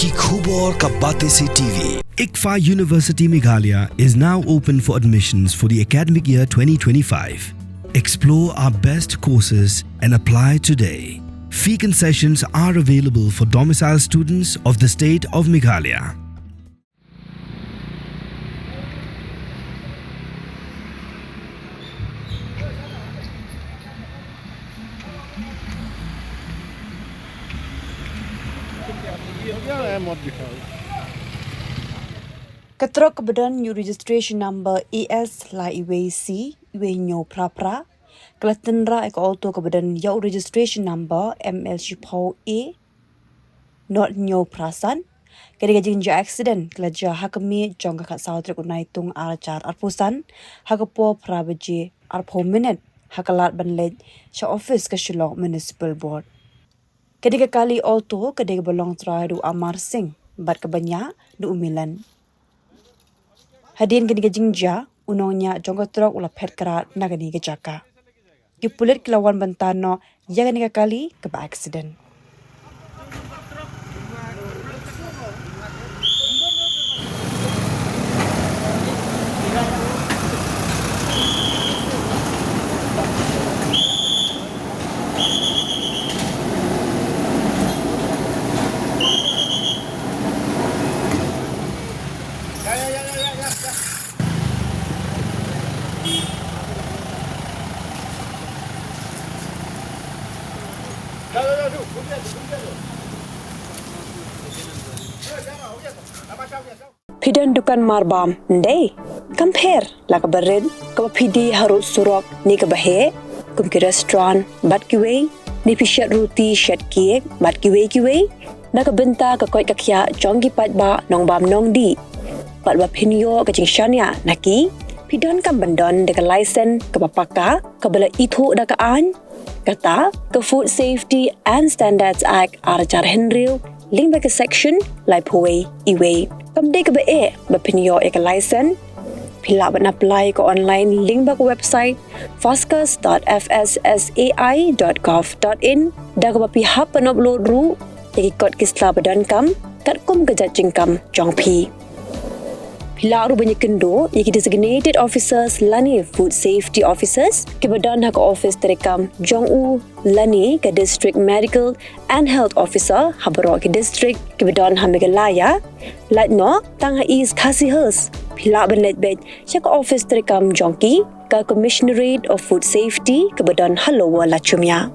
Ki Khubor Ka Bate Se TV. ICFA University Meghalaya is now open for admissions for the academic year 2025. Explore our best courses and apply today. Fee concessions are available for domicile students of the state of Meghalaya. Trok kebedan new registration number ES la IWC Iwenyo Prapra. Tynrah Alto kebedan yau registration number ML Shipau A Nongñiah Prasan. Kediga jinja accident kelaja hakami jong kakak saudara kunaitung aracar arpusan hakapo prabaji arpo minute hakalat banlej sha Ophis ke Shillong Municipal Board. Kediga kali Alto kediga belong try du Amar Singh bat kebanya du Umilan. Hadian kediga jinja Nongñiah jong Trok ula Phet Krad nagani ke jaka. Kipulit kelawan bentano ya kediga kali keba accident. Pidan dukan marbam, ndai. Compare la ka berin, ka pidi harut surok ni ka bahe, kum ki restaurant bat ki wei, ni pishat roti shat kiek bat ki wei, na ka benta ka koi ka kya jonggi pat ba nong bam nong di. Pat ba pinyo ka jing shania naki, pidan kam bandon de ka license ka papaka, ka bala itu da ka an, kata ka Food Safety and Standards Act aracar henril, link ba ka section lai puwei iwei. Kamde ka ba pinyo ka license, pila ba na apply ka online link ba ka website foscas.fssai.gov.in da ka ba pihap upload ru yaki kod kisla badan kam kat kum ka judging kam jong pi. Pila ru banyak kendo yaki designated officers lani food safety officers ke badan hak office terekam jong u lani ke district medical and health officer habaro ke district ke badan Meghalaya lat no tang is khasihers pila ban let bed chak office terekam jongki ke commissionerate of food safety ke badan halowa lachumya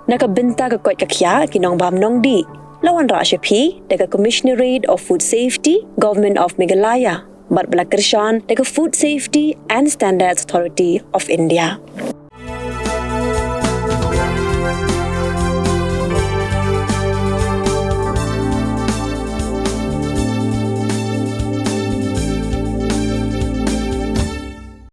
nakabenta ka kot kakya kinong bam nong di lawan ra shapi daga commissionerate of food safety government of Meghalaya bat bala kershan daga food safety and standards authority of India.